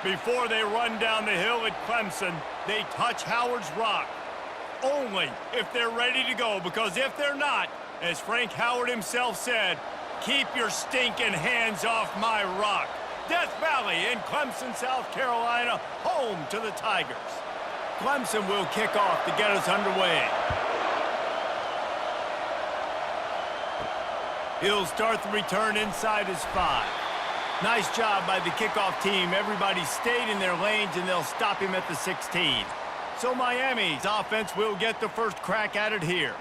Before they run down the hill at Clemson, they touch Howard's rock. Only if they're ready to go, because if they're not, as Frank Howard himself said, keep your stinking hands off my rock. Death Valley in Clemson, South Carolina, home to the Tigers. Clemson will kick off to get us underway. He'll start the return inside his 5. Nice job by the kickoff team. Everybody stayed in their lanes, and they'll stop him at the 16. So Miami's offense will get the first crack at it here.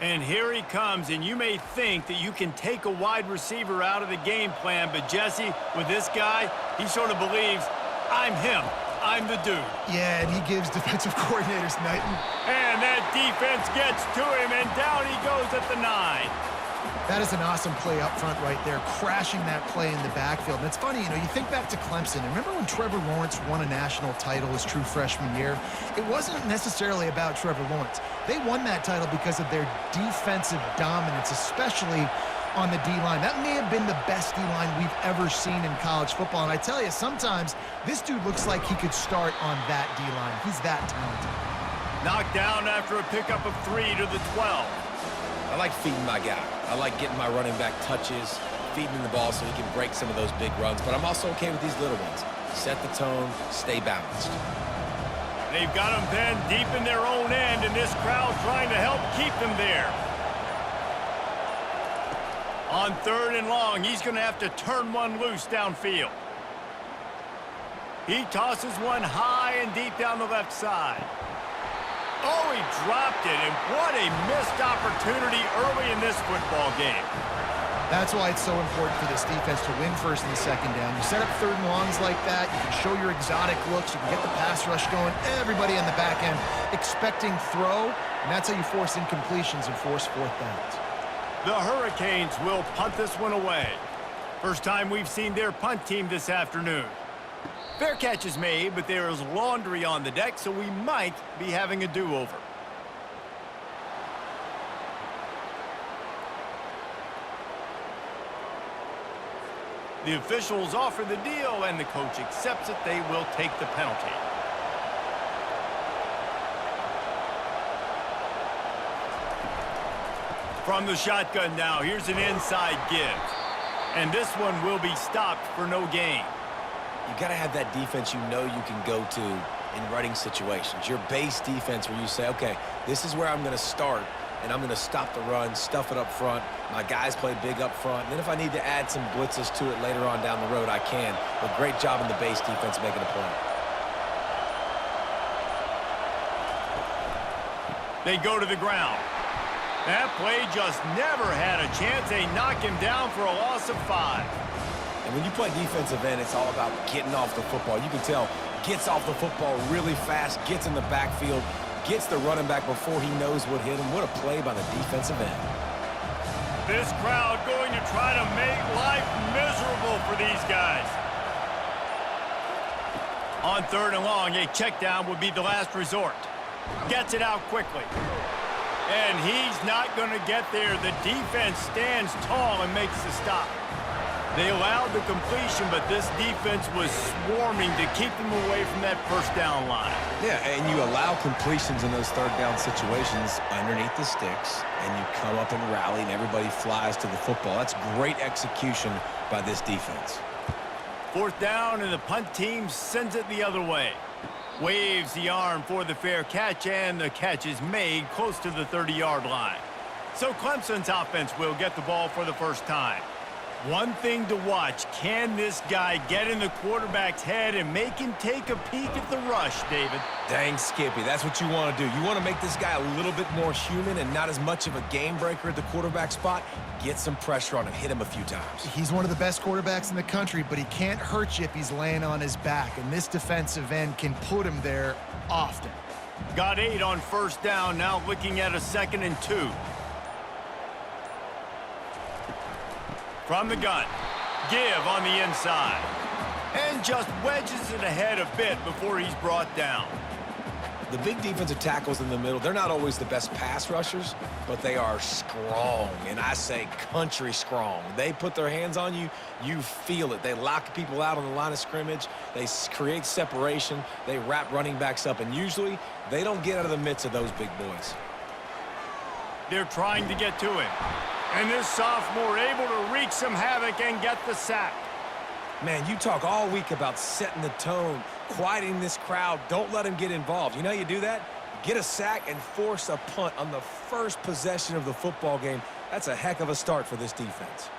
And here he comes, and you may think that you can take a wide receiver out of the game plan, but Jesse, with this guy, he sort of believes, I'm him. I'm the dude. Yeah, and he gives defensive coordinators night. And that defense gets to him, and down he goes at the 9. That is an awesome play up front right there, crashing that play in the backfield. And it's funny, you know, you think back to Clemson. And remember when Trevor Lawrence won a national title his true freshman year? It wasn't necessarily about Trevor Lawrence. They won that title because of their defensive dominance, especially on the D-line. That may have been the best D-line we've ever seen in college football. And I tell you, sometimes this dude looks like he could start on that D-line. He's that talented. Knocked down after a pickup of 3 to the 12. I like feeding my guy. I like getting my running back touches, feeding him the ball so he can break some of those big runs. But I'm also okay with these little ones. Set the tone, stay balanced. They've got them then deep in their own end, and this crowd trying to help keep them there. On 3rd and long, he's going to have to turn one loose downfield. He tosses one high and deep down the left side. Oh, he dropped it, and what a missed opportunity early in this football game. That's why it's so important for this defense to win first and second down. You set up 3rd and longs like that, you can show your exotic looks, you can get the pass rush going, everybody on the back end expecting throw, and that's how you force incompletions and force 4th downs. The Hurricanes will punt this one away. First time we've seen their punt team this afternoon. Fair catch is made, but there is laundry on the deck, so we might be having a do-over. The officials offer the deal, and the coach accepts it. They will take the penalty. From the shotgun now, here's an inside give. And this one will be stopped for no gain. You got to have that defense you know you can go to in running situations. Your base defense where you say, okay, this is where I'm going to start, and I'm going to stop the run, stuff it up front. My guys play big up front. And then if I need to add some blitzes to it later on down the road, I can. But great job in the base defense making a play. They go to the ground. That play just never had a chance. They knock him down for a loss of 5. And when you play defensive end, it's all about getting off the football. You can tell, gets off the football really fast, gets in the backfield, gets the running back before he knows what hit him. What a play by the defensive end. This crowd going to try to make life miserable for these guys. On 3rd and long, a check down would be the last resort. Gets it out quickly. And he's not going to get there. The defense stands tall and makes the stop. They allowed the completion, but this defense was swarming to keep them away from that first down line. Yeah, and you allow completions in those 3rd down situations underneath the sticks, and you come up and rally, and everybody flies to the football. That's great execution by this defense. 4th down, and the punt team sends it the other way. Waves the arm for the fair catch, and the catch is made close to the 30-yard line. So Clemson's offense will get the ball for the first time. One thing to watch, can this guy get in the quarterback's head and make him take a peek at the rush, David? Dang, Skippy, that's what you want to do. You want to make this guy a little bit more human and not as much of a game breaker at the quarterback spot. Get some pressure on him, hit him a few times. He's one of the best quarterbacks in the country, but he can't hurt you if he's laying on his back, and this defensive end can put him there often. Got 8 on 1st down, now looking at a 2nd and 2. From the gun, give on the inside. And just wedges it ahead a bit before he's brought down. The big defensive tackles in the middle, they're not always the best pass rushers, but they are strong, and I say country strong. They put their hands on you, you feel it. They lock people out on the line of scrimmage. They create separation. They wrap running backs up, and usually they don't get out of the midst of those big boys. They're trying to get to him. And this sophomore able to wreak some havoc and get the sack. Man, you talk all week about setting the tone, quieting this crowd. Don't let him get involved. You know how you do that? Get a sack and force a punt on the first possession of the football game. That's a heck of a start for this defense.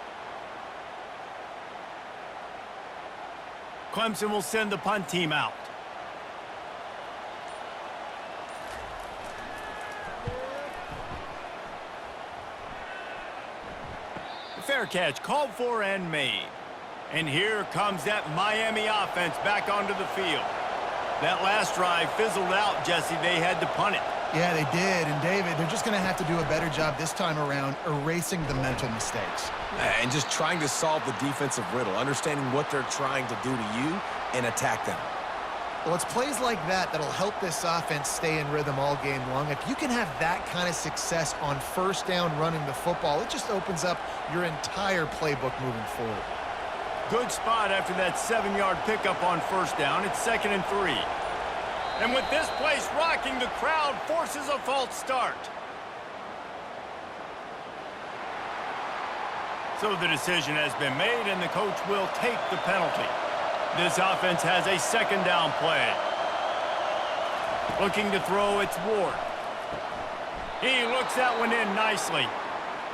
Clemson will send the punt team out. Fair catch, called for and made. And here comes that Miami offense back onto the field. That last drive fizzled out, Jesse. They had to punt it. Yeah, they did. And, David, they're just going to have to do a better job this time around erasing the mental mistakes. And just trying to solve the defensive riddle, understanding what they're trying to do to you and attack them. Well, it's plays like that that'll help this offense stay in rhythm all game long. If you can have that kind of success on first down running the football, it just opens up your entire playbook moving forward. Good spot after that 7-yard pickup on first down. It's 2nd and 3. And with this place rocking, the crowd forces a false start. So the decision has been made, and the coach will take the penalty. This offense has a 2nd down play. Looking to throw, it's Ward. He looks that one in nicely.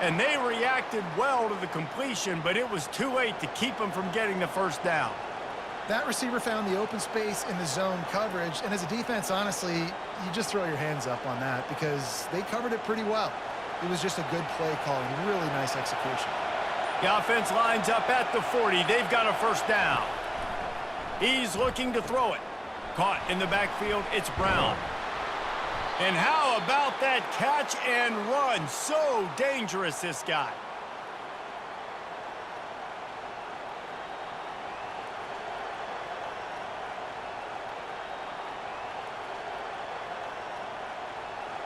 And they reacted well to the completion, but it was too late to keep them from getting the first down. That receiver found the open space in the zone coverage, and as a defense, honestly, you just throw your hands up on that because they covered it pretty well. It was just a good play calling, really nice execution. The offense lines up at the 40. They've got a first down. He's looking to throw it. Caught in the backfield, it's Brown. And how about that catch and run? So dangerous, this guy.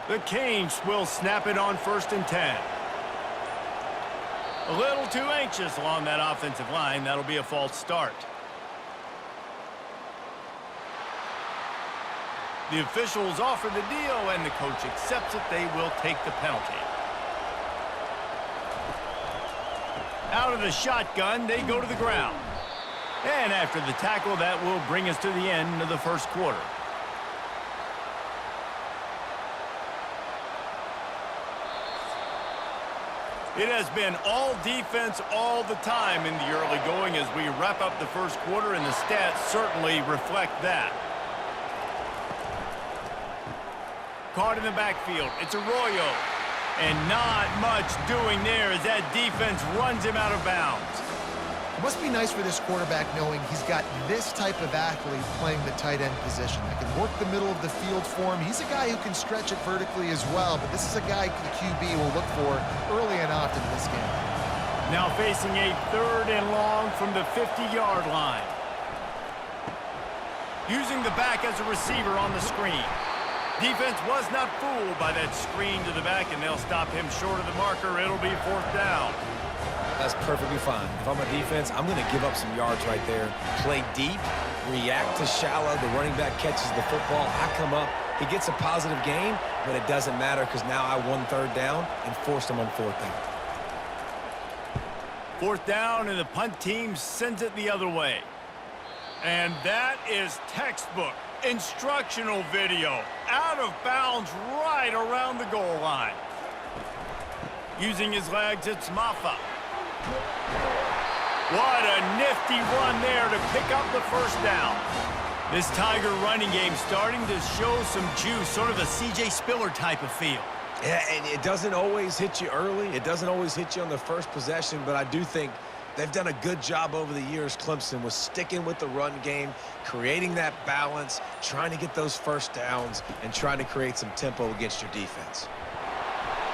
The Canes will snap it on 1st and 10. A little too anxious along that offensive line. That'll be a false start. The officials offer the deal, and the coach accepts it. They will take the penalty. Out of the shotgun, they go to the ground. And after the tackle, that will bring us to the end of the first quarter. It has been all defense all the time in the early going as we wrap up the first quarter, and the stats certainly reflect that. Caught in the backfield. It's Arroyo. And not much doing there as that defense runs him out of bounds. It must be nice for this quarterback knowing he's got this type of athlete playing the tight end position that can work the middle of the field for him. He's a guy who can stretch it vertically as well, but this is a guy the QB will look for early and often in this game. Now facing a 3rd and long from the 50-yard line. Using the back as a receiver on the screen. Defense was not fooled by that screen to the back, and they'll stop him short of the marker. It'll be 4th down. That's perfectly fine. If I'm a defense, I'm going to give up some yards right there. Play deep, react to shallow. The running back catches the football. I come up. He gets a positive gain, but it doesn't matter because now I won 3rd down and forced him on 4th down. 4th down, and the punt team sends it the other way. And that is textbook instructional video. Out of bounds right around the goal line. Using his legs, it's Maffa. What a nifty run there to pick up the first down. This Tiger running game starting to show some juice, sort of a C.J. Spiller type of feel. Yeah, and it doesn't always hit you early. It doesn't always hit you on the first possession, but I do think they've done a good job over the years, Clemson, with sticking with the run game, creating that balance, trying to get those first downs, and trying to create some tempo against your defense.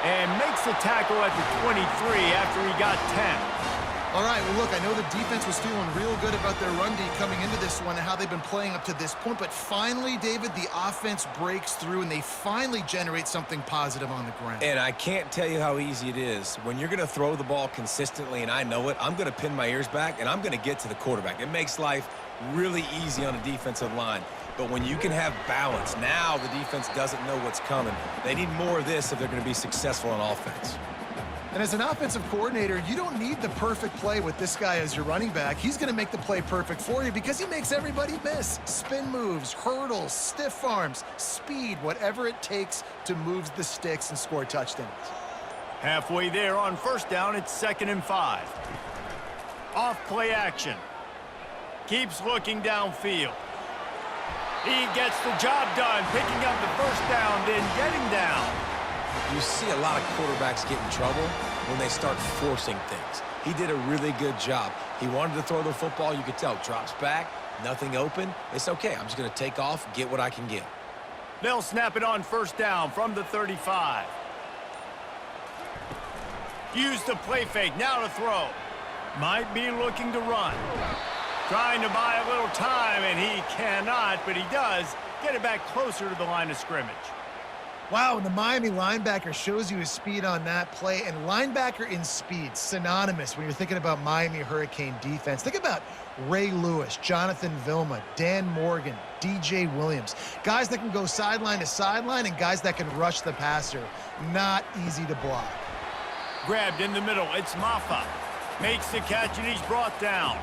And makes the tackle at the 23 after he got 10. All right, well, look, I know the defense was feeling real good about their run D coming into this one and how they've been playing up to this point, but finally, David, the offense breaks through and they finally generate something positive on the ground. And I can't tell you how easy it is. When you're going to throw the ball consistently, and I know it, I'm going to pin my ears back, and I'm going to get to the quarterback. It makes life really easy on a defensive line. But when you can have balance, now the defense doesn't know what's coming. They need more of this if they're going to be successful on offense. And as an offensive coordinator, you don't need the perfect play with this guy as your running back. He's going to make the play perfect for you because he makes everybody miss. Spin moves, hurdles, stiff arms, speed, whatever it takes to move the sticks and score touchdowns. Halfway there on first down, it's 2nd and 5. Off play action. Keeps looking downfield. He gets the job done, picking up the first down, then getting down. You see a lot of quarterbacks get in trouble when they start forcing things. He did a really good job. He wanted to throw the football. You could tell. Drops back, nothing open. It's okay. I'm just going to take off, get what I can get. They'll snap it on first down from the 35. Use the play fake. Now to throw. Might be looking to run. Trying to buy a little time, and he cannot, but he does get it back closer to the line of scrimmage. Wow, and the Miami linebacker shows you his speed on that play, and linebacker in speed, synonymous when you're thinking about Miami Hurricane defense. Think about Ray Lewis, Jonathan Vilma, Dan Morgan, DJ Williams. Guys that can go sideline to sideline and guys that can rush the passer. Not easy to block. Grabbed in the middle, it's Maffa. Makes the catch, and he's brought down.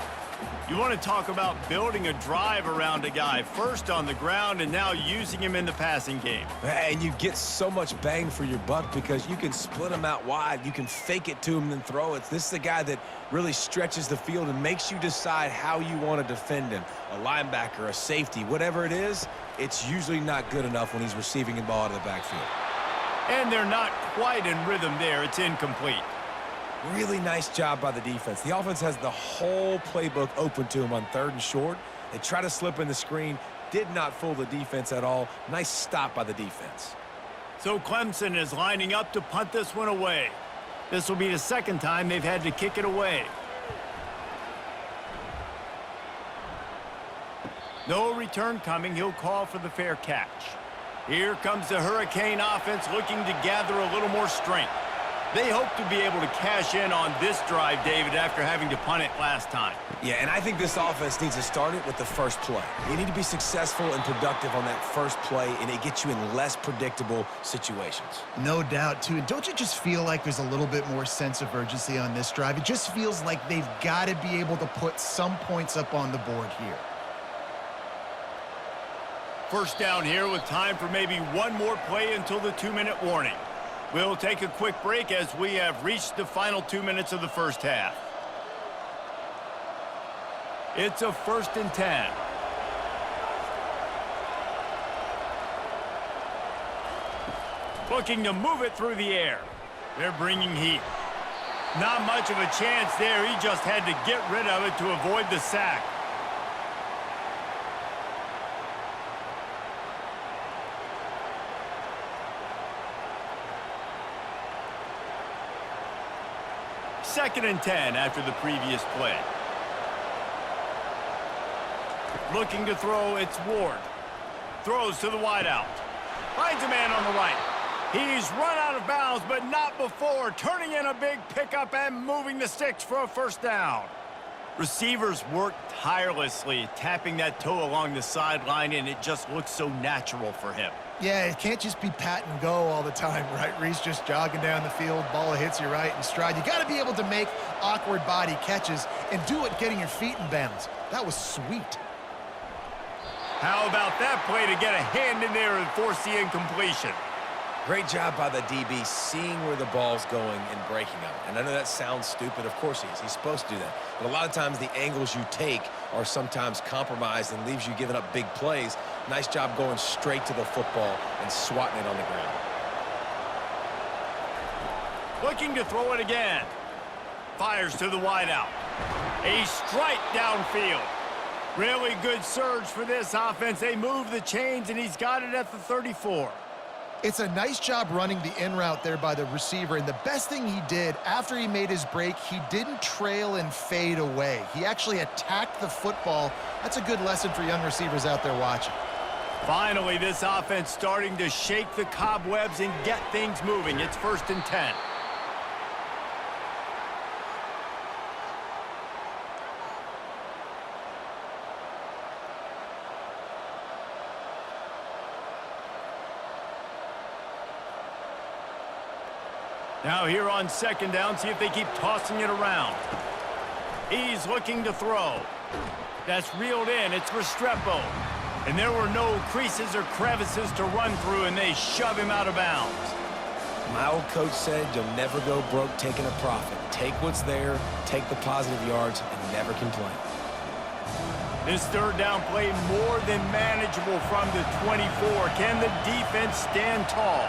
You want to talk about building a drive around a guy, first on the ground and now using him in the passing game. And you get so much bang for your buck because you can split him out wide. You can fake it to him and then throw it. This is the guy that really stretches the field and makes you decide how you want to defend him. A linebacker, a safety, whatever it is, it's usually not good enough when he's receiving the ball out of the backfield. And they're not quite in rhythm there. It's incomplete. Really nice job by the defense. The offense has the whole playbook open to him on 3rd and short. They try to slip in the screen. Did not fool the defense at all. Nice stop by the defense. So Clemson is lining up to punt this one away. This will be the 2nd time they've had to kick it away. No return coming. He'll call for the fair catch. Here comes the Hurricane offense looking to gather a little more strength. They hope to be able to cash in on this drive, David, after having to punt it last time. Yeah, and I think this offense needs to start it with the first play. You need to be successful and productive on that first play, and it gets you in less predictable situations. No doubt, too. And don't you just feel like there's a little bit more sense of urgency on this drive? It just feels like they've got to be able to put some points up on the board here. First down here with time for maybe one more play until the 2-minute warning. We'll take a quick break as we have reached the final 2 minutes of the first half. It's a 1st and 10. Looking to move it through the air. They're bringing heat. Not much of a chance there. He just had to get rid of it to avoid the sack. Second and 10 after the previous play. Looking to throw, it's Ward. Throws to the wideout. Finds a man on the right. He's run out of bounds, but not before. Turning in a big pickup and moving the sticks for a first down. Receivers work tirelessly, tapping that toe along the sideline, and it just looks so natural for him. Yeah, it can't just be pat and go all the time, right? Reese just jogging down the field, ball hits you right in stride. You got to be able to make awkward body catches and do it getting your feet in bounds. That was sweet. How about that play to get a hand in there and force the incompletion? Great job by the DB seeing where the ball's going and breaking up. And I know that sounds stupid. Of course he is. He's supposed to do that. But a lot of times the angles you take are sometimes compromised and leaves you giving up big plays. Nice job going straight to the football and swatting it on the ground. Looking to throw it again. Fires to the wideout. A strike downfield. Really good surge for this offense. They move the chains, and he's got it at the 34. It's a nice job running the in route there by the receiver, and the best thing he did after he made his break, he didn't trail and fade away. He actually attacked the football. That's a good lesson for young receivers out there watching. Finally, this offense starting to shake the cobwebs and get things moving. It's 1st and 10. Now here on 2nd down, see if they keep tossing it around. He's looking to throw. That's reeled in. It's Restrepo. And there were no creases or crevices to run through, and they shove him out of bounds. My old coach said you'll never go broke taking a profit. Take what's there, take the positive yards, and never complain. This 3rd down play more than manageable from the 24. Can the defense stand tall?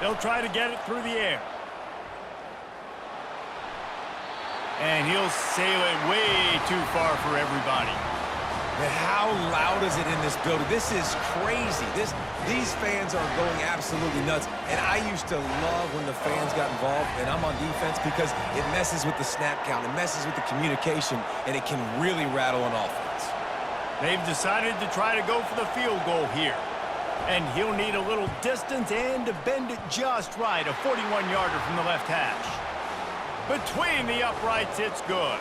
They'll try to get it through the air. And he'll sail it way too far for everybody. Man, how loud is it in this building? This is crazy. These fans are going absolutely nuts. And I used to love when the fans got involved, and I'm on defense, because it messes with the snap count. It messes with the communication, and it can really rattle an offense. They've decided to try to go for the field goal here. And he'll need a little distance and to bend it just right. A 41-yarder from the left hash. Between the uprights, it's good.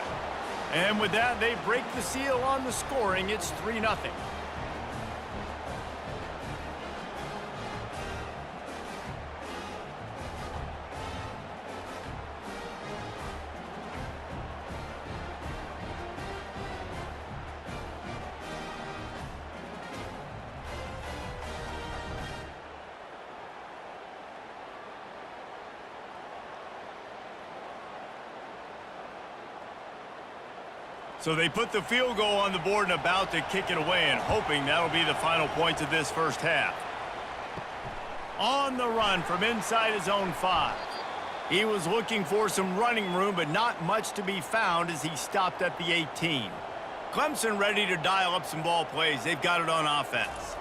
And with that, they break the seal on the scoring. It's 3-0. So they put the field goal on the board and about to kick it away, and hoping that'll be the final points of this 1st half. On the run from inside his own 5. He was looking for some running room, but not much to be found as he stopped at the 18. Clemson ready to dial up some ball plays. They've got it on offense.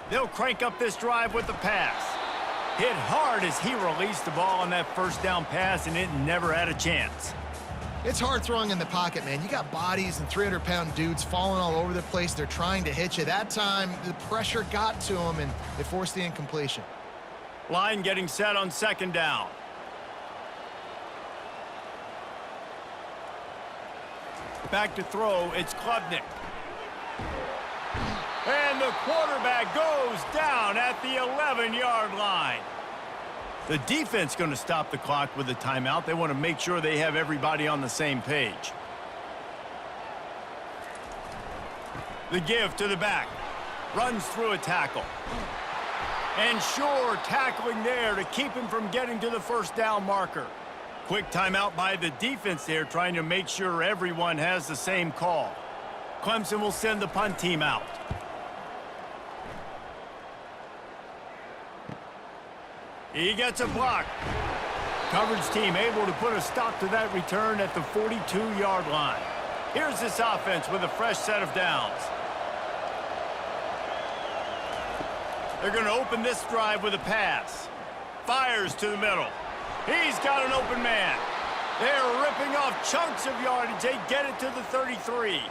They'll crank up this drive with the pass. Hit hard as he released the ball on that 1st down pass, and it never had a chance. It's hard throwing in the pocket, man. You got bodies and 300-pound dudes falling all over the place. They're trying to hit you. That time, the pressure got to them, and it forced the incompletion. Line getting set on 2nd down. Back to throw, it's Klubnik. And the quarterback goes down at the 11-yard line. The defense going to stop the clock with a timeout. They want to make sure they have everybody on the same page. The give to the back. Runs through a tackle. And sure, tackling there to keep him from getting to the 1st down marker. Quick timeout by the defense there, trying to make sure everyone has the same call. Clemson will send the punt team out. He gets a block. Coverage team able to put a stop to that return at the 42-yard line. Here's this offense with a fresh set of downs. They're going to open this drive with a pass. Fires to the middle. He's got an open man. They're ripping off chunks of yardage. They get it to the 33.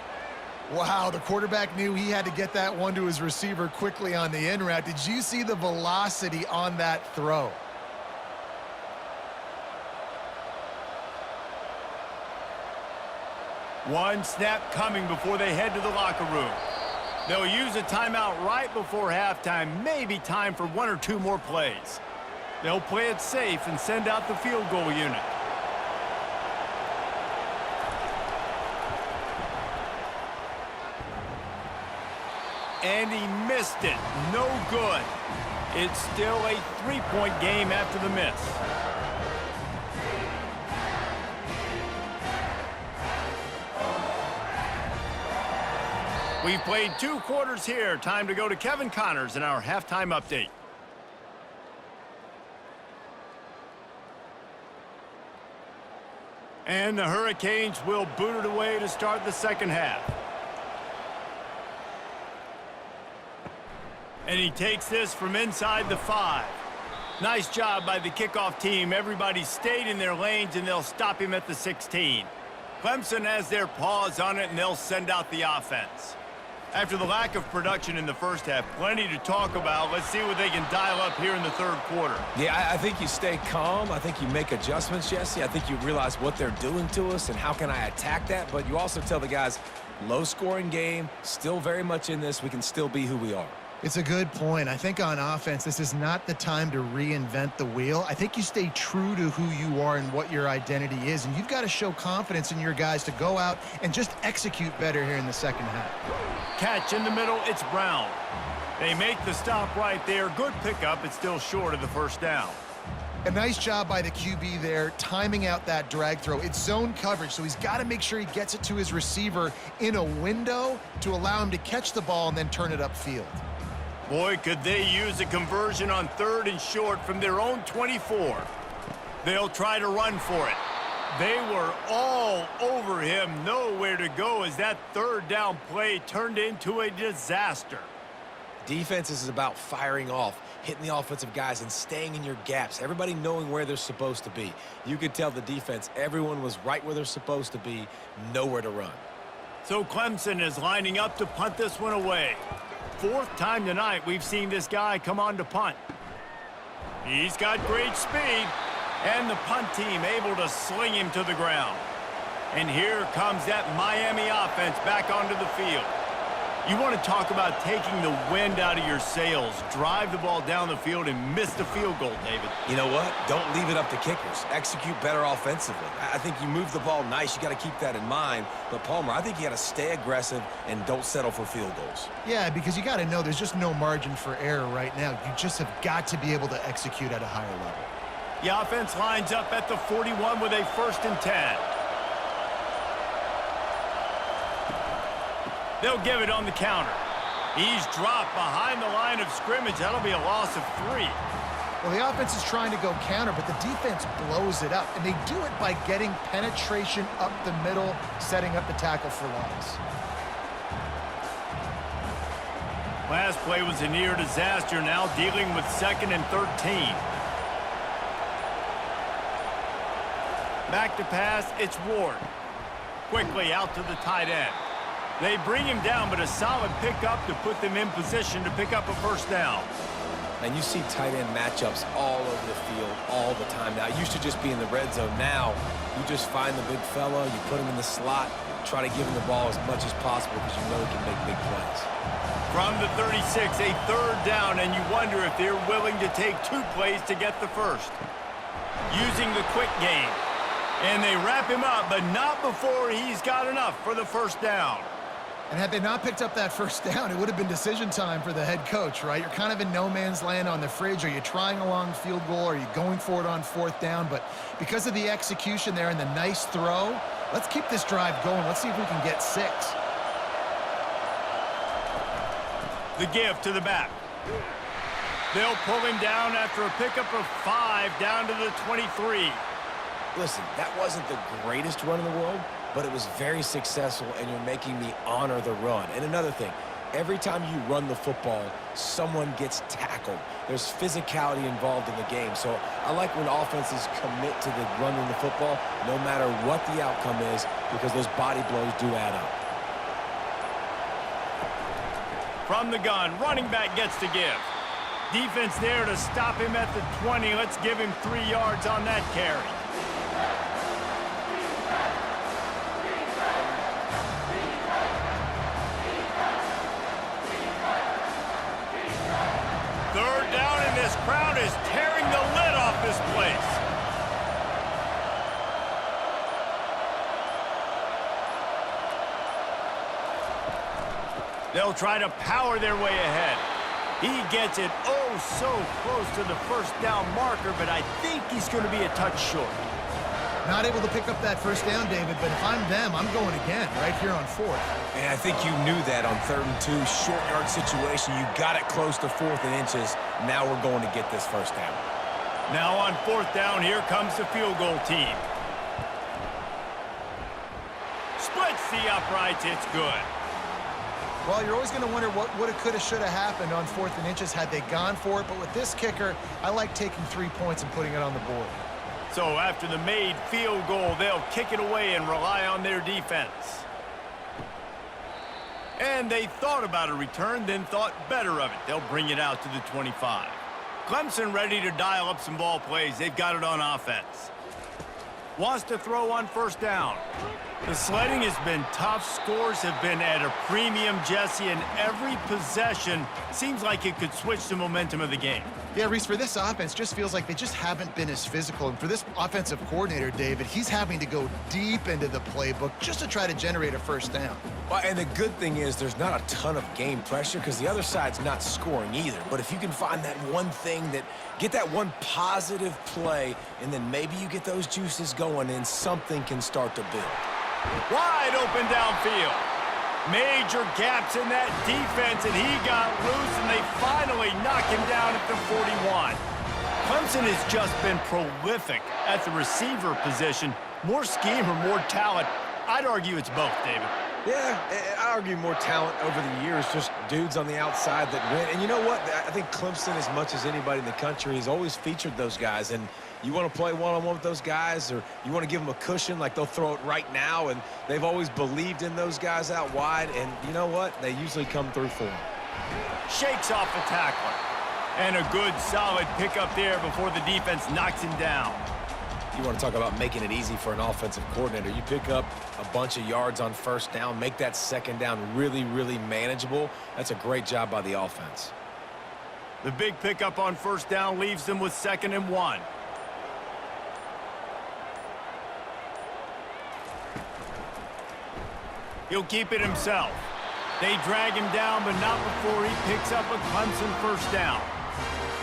Wow, the quarterback knew he had to get that one to his receiver quickly on the in route. Did you see the velocity on that throw? One snap coming before they head to the locker room. They'll use a timeout right before halftime. Maybe time for 1 or 2 more plays. They'll play it safe and send out the field goal unit. And he missed it. No good. It's still a 3-point game after the miss. We've played 2 quarters here. Time to go to Kevin Connors in our halftime update. And the Hurricanes will boot it away to start the 2nd half. And he takes this from inside the 5. Nice job by the kickoff team. Everybody stayed in their lanes, and they'll stop him at the 16. Clemson has their paws on it, and they'll send out the offense. After the lack of production in the first half, plenty to talk about. Let's see what they can dial up here in the third quarter. Yeah, I think you stay calm. I think you make adjustments, Jesse. I think you realize what they're doing to us and how can I attack that. But you also tell the guys, low-scoring game, still very much in this. We can still be who we are. It's a good point. I think on offense, this is not the time to reinvent the wheel. I think you stay true to who you are and what your identity is, and you've got to show confidence in your guys to go out and just execute better here in the second half. Catch in the middle, it's Brown. They make the stop right there. Good pickup, it's still short of the first down. A nice job by the QB there, timing out that drag throw. It's zone coverage, so he's got to make sure he gets it to his receiver in a window to allow him to catch the ball and then turn it upfield. Boy, could they use a conversion on 3rd and short from their own 24. They'll try to run for it. They were all over him, nowhere to go as that 3rd down play turned into a disaster. Defense is about firing off, hitting the offensive guys and staying in your gaps, everybody knowing where they're supposed to be. You could tell the defense, everyone was right where they're supposed to be, nowhere to run. So Clemson is lining up to punt this one away. 4th time tonight we've seen this guy come on to punt. He's got great speed, and the punt team able to sling him to the ground. And here comes that Miami offense back onto the field. You want to talk about taking the wind out of your sails. Drive the ball down the field and miss the field goal, David. You know what? Don't leave it up to kickers. Execute better offensively. I think you move the ball nice. You got to keep that in mind. But, Palmer, I think you got to stay aggressive and don't settle for field goals. Yeah, because you got to know there's just no margin for error right now. You just have got to be able to execute at a higher level. The offense lines up at the 41 with a 1st and 10. They'll give it on the counter. He's dropped behind the line of scrimmage. That'll be a loss of 3. Well, the offense is trying to go counter, but the defense blows it up, and they do it by getting penetration up the middle, setting up the tackle for loss. Last play was a near disaster, now dealing with 2nd and 13. Back to pass, it's Ward. Quickly out to the tight end. They bring him down, but a solid pickup to put them in position to pick up a 1st down. And you see tight end matchups all over the field all the time now. It used to just be in the red zone. Now you just find the big fella, you put him in the slot, try to give him the ball as much as possible because you know he can make big plays. From the 36, a 3rd down, and you wonder if they're willing to take 2 plays to get the 1st. Using the quick game. And they wrap him up, but not before he's got enough for the 1st down. And had they not picked up that 1st down, it would have been decision time for the head coach, right? You're kind of in no man's land on the fridge. Are you trying a long field goal? Are you going for it on 4th down? But because of the execution there and the nice throw, let's keep this drive going. Let's see if we can get 6. The give to the back. They'll pull him down after a pickup of 5 down to the 23. Listen, that wasn't the greatest run in the world, but it was very successful, and you're making me honor the run. And another thing, every time you run the football, someone gets tackled. There's physicality involved in the game. So I like when offenses commit to the running the football, no matter what the outcome is, because those body blows do add up. From the gun, running back gets to give. Defense there to stop him at the 20. Let's give him 3 yards on that carry. Third down, and this crowd is tearing the lid off this place. They'll try to power their way ahead. He gets it oh so close to the 1st down marker, but I think he's going to be a touch short. Not able to pick up that 1st down, David, but if I'm them, I'm going again right here on 4th. And I think you knew that on 3rd and 2, short yard situation. You got it close to 4th and inches. Now we're going to get this 1st down. Now on 4th down, here comes the field goal team. Splits the uprights, it's good. Well, you're always going to wonder what woulda, coulda, shoulda happened on 4th and inches had they gone for it. But with this kicker, I like taking 3 points and putting it on the board. So after the made field goal, they'll kick it away and rely on their defense. And they thought about a return, then thought better of it. They'll bring it out to the 25. Clemson ready to dial up some ball plays. They've got it on offense. Wants to throw on 1st down. The sledding has been tough. Scores have been at a premium, Jesse, and every possession seems like it could switch the momentum of the game. Yeah, Reese, for this offense, just feels like they just haven't been as physical. And for this offensive coordinator, David, he's having to go deep into the playbook just to try to generate a 1st down. Well, and the good thing is there's not a ton of game pressure because the other side's not scoring either. But if you can find that one thing get that one positive play, and then maybe you get those juices going and something can start to build. Wide open downfield. Major gaps in that defense, and he got loose, and they finally knock him down at the 41. Clemson has just been prolific at the receiver position. More scheme or more talent? I'd argue it's both, David. Yeah, I argue more talent over the years, just dudes on the outside that win. And you know what? I think Clemson, as much as anybody in the country, has always featured those guys. And you want to play one-on-one with those guys, or you want to give them a cushion like they'll throw it right now, and they've always believed in those guys out wide. And you know what? They usually come through for them. Shakes off the tackler. And a good, solid pickup there before the defense knocks him down. You want to talk about making it easy for an offensive coordinator. You pick up a bunch of yards on 1st down, make that 2nd down really, really manageable. That's a great job by the offense. The big pickup on 1st down leaves them with 2nd and 1. He'll keep it himself. They drag him down, but not before he picks up a Clemson 1st down.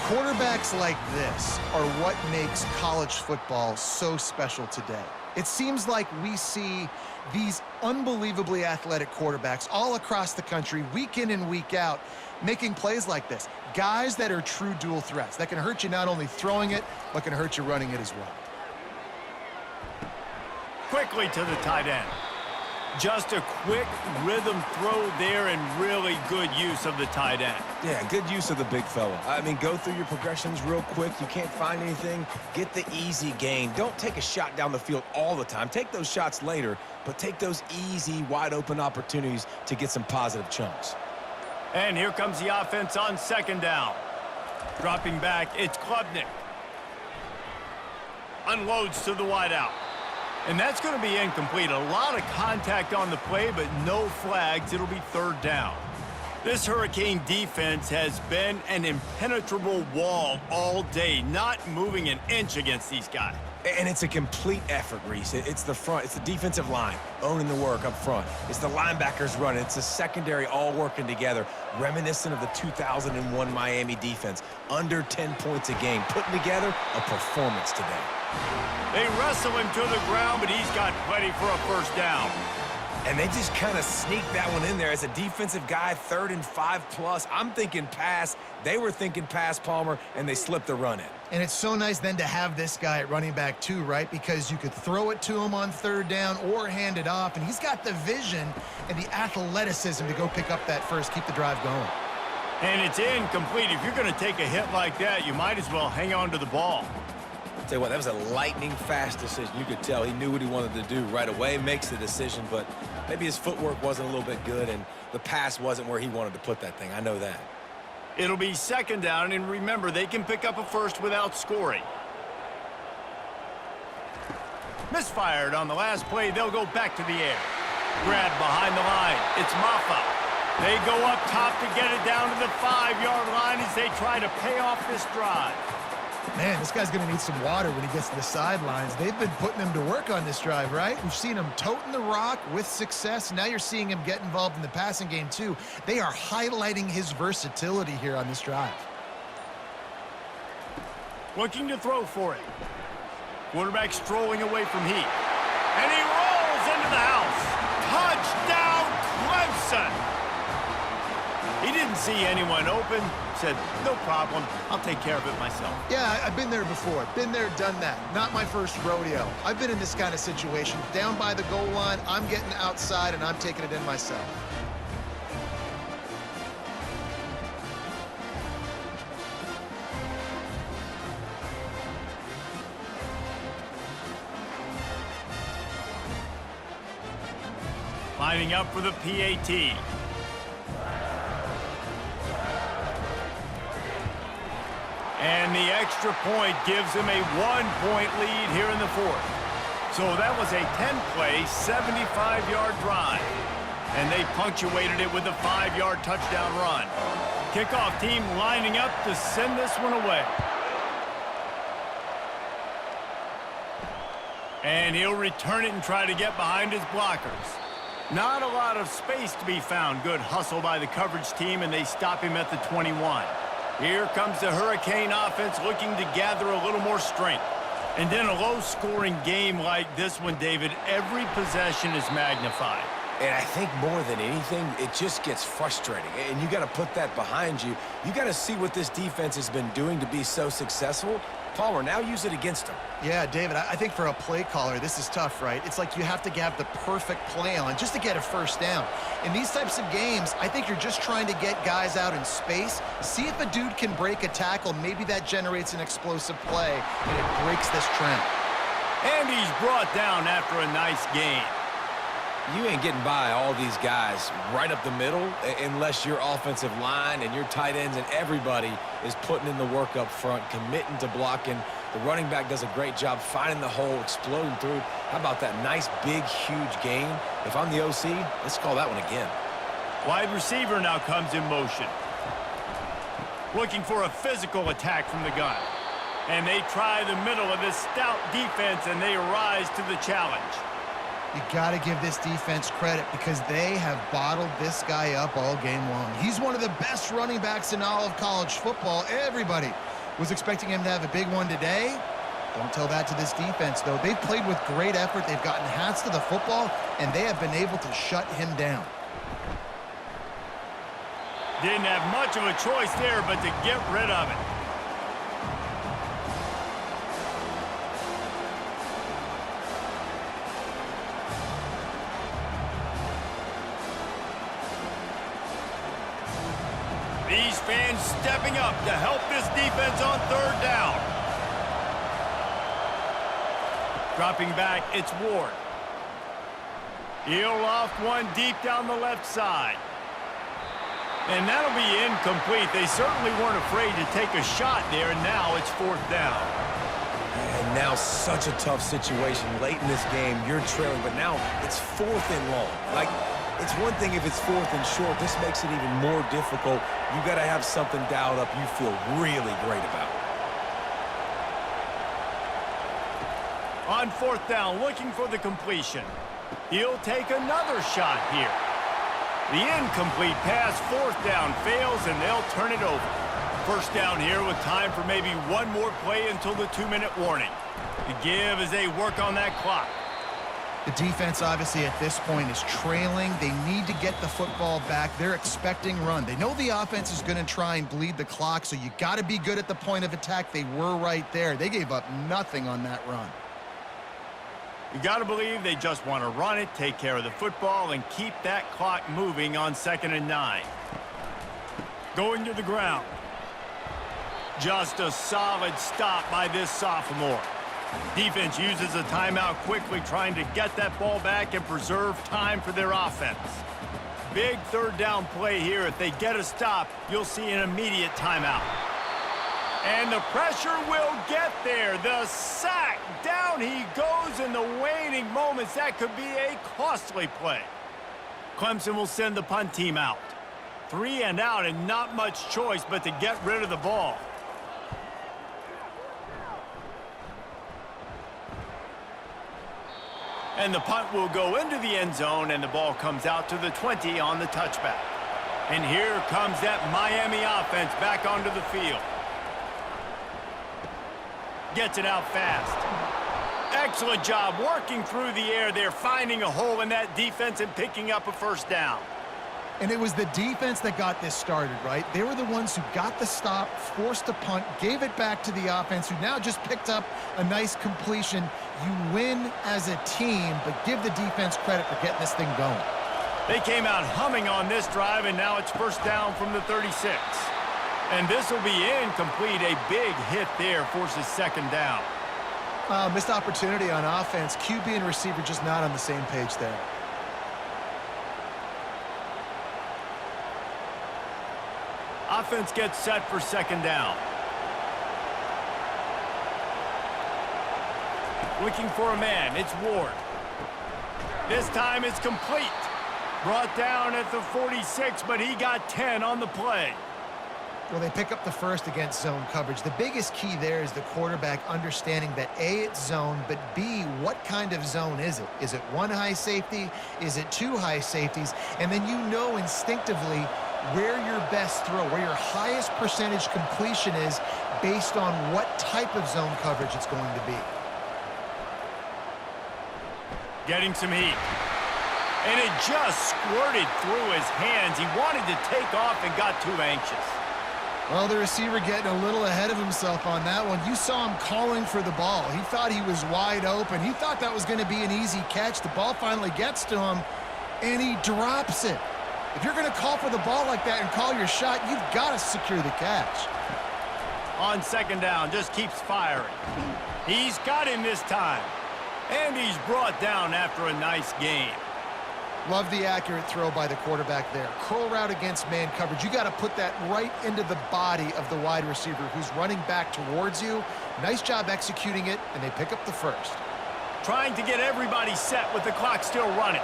Quarterbacks like this are what makes college football so special today. It seems like we see these unbelievably athletic quarterbacks all across the country, week in and week out, making plays like this. Guys that are true dual threats, that can hurt you not only throwing it, but can hurt you running it as well. Quickly to the tight end. Just a quick rhythm throw there and really good use of the tight end. Yeah, good use of the big fella. I mean, go through your progressions real quick. You can't find anything. Get the easy gain. Don't take a shot down the field all the time. Take those shots later, but take those easy, wide-open opportunities to get some positive chunks. And here comes the offense on 2nd down. Dropping back, it's Klubnik. Unloads to the wideout. And that's going to be incomplete. A lot of contact on the play, but no flags. It'll be 3rd down. This Hurricane defense has been an impenetrable wall all day, not moving an inch against these guys. And it's a complete effort, Reese. It's the front. It's the defensive line owning the work up front. It's the linebackers running. It's the secondary all working together, reminiscent of the 2001 Miami defense. Under 10 points a game, putting together a performance today. They wrestle him to the ground, but he's got plenty for a 1st down. And they just kind of sneaked that one in there as a defensive guy, 3rd and 5+. I'm thinking pass. They were thinking pass, Palmer, and they slipped the run in. And it's so nice then to have this guy at running back too, right? Because you could throw it to him on 3rd down or hand it off, and he's got the vision and the athleticism to go pick up that first, keep the drive going. And it's incomplete. If you're going to take a hit like that, you might as well hang on to the ball. Tell you what, that was a lightning-fast decision. You could tell he knew what he wanted to do right away, makes the decision, but maybe his footwork wasn't a little bit good, and the pass wasn't where he wanted to put that thing. I know that. It'll be 2nd down, and remember, they can pick up a 1st without scoring. Misfired on the last play. They'll go back to the air. Grab behind the line. It's Maffa. They go up top to get it down to the 5-yard line as they try to pay off this drive. Man, this guy's going to need some water when he gets to the sidelines. They've been putting him to work on this drive, right? We've seen him toting the rock with success. Now you're seeing him get involved in the passing game, too. They are highlighting his versatility here on this drive. Looking to throw for it. Quarterback strolling away from heat. And he rolls into the house. Touchdown, Clemson! He didn't see anyone open, said, no problem, I'll take care of it myself. Yeah, I've been there before. Been there, done that. Not my first rodeo. I've been in this kind of situation. Down by the goal line, I'm getting outside, and I'm taking it in myself. lining up for the PAT. And the extra point gives them a 1-point lead here in the fourth. So that was a 10-play, 75-yard drive. And they punctuated it with a 5-yard touchdown run. Kickoff team lining up to send this one away. And he'll return it and try to get behind his blockers. Not a lot of space to be found. Good hustle by the coverage team, and they stop him at the 21. Here comes the Hurricane offense looking to gather a little more strength. And in a low-scoring game like this one, David, every possession is magnified. And I think more than anything, it just gets frustrating. And you got to put that behind you. You got to see what this defense has been doing to be so successful. Palmer, now use it against them. Yeah, David, I think for a play caller, this is tough, right? It's like you have to have the perfect play on just to get a first down. In these types of games, I think you're just trying to get guys out in space, see if a dude can break a tackle. Maybe that generates an explosive play, and it breaks this trend. And he's brought down after a nice gain. You ain't getting by all these guys right up the middle unless your offensive line and your tight ends and everybody is putting in the work up front, committing to blocking. The running back does a great job finding the hole, exploding through. How about that nice, big, huge gain? If I'm the OC, let's call that one again. Wide receiver now comes in motion. Looking for a physical attack from the gun. And they try the middle of this stout defense, and they rise to the challenge. You got to give this defense credit because they have bottled this guy up all game long. He's one of the best running backs in all of college football. Everybody was expecting him to have a big one today. Don't tell that to this defense, though. They've played with great effort. They've gotten hats to the football, and they have been able to shut him down. Didn't have much of a choice there but to get rid of it. These fans stepping up to help this defense on third down. Dropping back, it's Ward. He'll loft one deep down the left side. And that'll be incomplete. They certainly weren't afraid to take a shot there, and now it's fourth down. And now such a tough situation. Late in this game, you're trailing, but now it's fourth and long. Like, it's one thing if it's fourth and short. This makes it even more difficult. You got to have something dialed up you feel really great about. On fourth down, looking for the completion. He'll take another shot here. The incomplete pass, fourth down, fails, and they'll turn it over. First down here with time for maybe one more play until the 2-minute warning. The give as they work on that clock. The defense, obviously, at this point is trailing. They need to get the football back. They're expecting run. They know the offense is going to try and bleed the clock, so you got to be good at the point of attack. They were right there. They gave up nothing on that run. You got to believe they just want to run it, take care of the football, and keep that clock moving on 2nd and 9. Going to the ground. Just a solid stop by this sophomore. Defense uses a timeout quickly, trying to get that ball back and preserve time for their offense. Big third down play here. If they get a stop, you'll see an immediate timeout. And the pressure will get there. The sack. Down he goes in the waning moments. That could be a costly play. Clemson will send the punt team out. 3 and out and not much choice but to get rid of the ball. And the punt will go into the end zone, and the ball comes out to the 20 on the touchback. And here comes that Miami offense back onto the field. Gets it out fast. Excellent job working through the air there, finding a hole in that defense and picking up a first down. And it was the defense that got this started, right? They were the ones who got the stop, forced a punt, gave it back to the offense, who now just picked up a nice completion. You win as a team, but give the defense credit for getting this thing going. They came out humming on this drive, and now it's first down from the 36. And this will be incomplete. A big hit there forces 2nd down. Missed opportunity on offense. QB and receiver just not on the same page there. offense gets set for second down. Looking for a man. It's Ward. This time it's complete. Brought down at the 46, but he got 10 on the play. Well, they pick up the first against zone coverage. The biggest key there is the quarterback understanding that A, it's zone, but B, what kind of zone is it? Is it one high safety? Is it two high safeties? And then you know instinctively where your best throw, where your highest percentage completion is based on what type of zone coverage it's going to be. Getting some heat. And it just squirted through his hands. He wanted to take off and got too anxious. Well, the receiver getting a little ahead of himself on that one. You saw him calling for the ball. He thought he was wide open. He thought that was going to be an easy catch. The ball finally gets to him, and he drops it. If you're going to call for the ball like that and call your shot, you've got to secure the catch. On second down, just keeps firing. He's got him this time. And he's brought down after a nice game. Love the accurate throw by the quarterback there. Curl route against man coverage. You got to put that right into the body of the wide receiver who's running back towards you. Nice job executing it, and they pick up the first. Trying to get everybody set with the clock still running.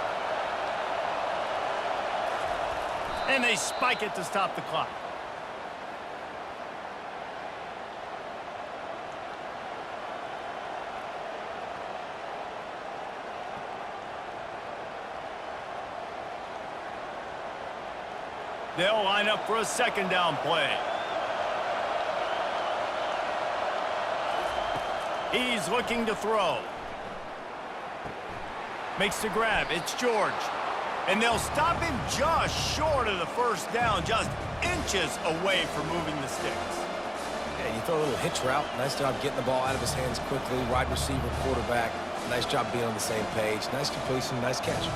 And they spike it to stop the clock. They'll line up for a second down play. He's looking to throw. Makes the grab. It's George. And they'll stop him just short of the first down, just inches away from moving the sticks. Yeah, you throw a little hitch route. Nice job getting the ball out of his hands quickly. Wide receiver, quarterback. Nice job being on the same page. Nice completion, nice catch.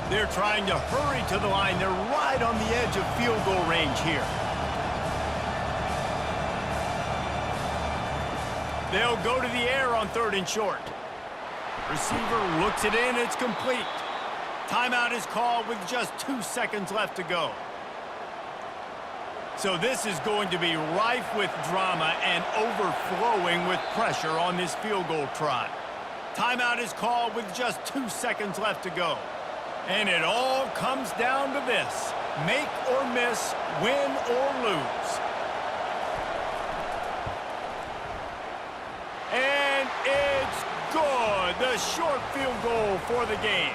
They're trying to hurry to the line. They're right on the edge of field goal range here. They'll go to the air on third and short. Receiver looks it in. It's complete. Timeout is called with just 2 seconds left to go. So this is going to be rife with drama and overflowing with pressure on this field goal try. Timeout is called with just 2 seconds left to go. And it all comes down to this: make or miss, win or lose. And it's good. The short field goal for the game.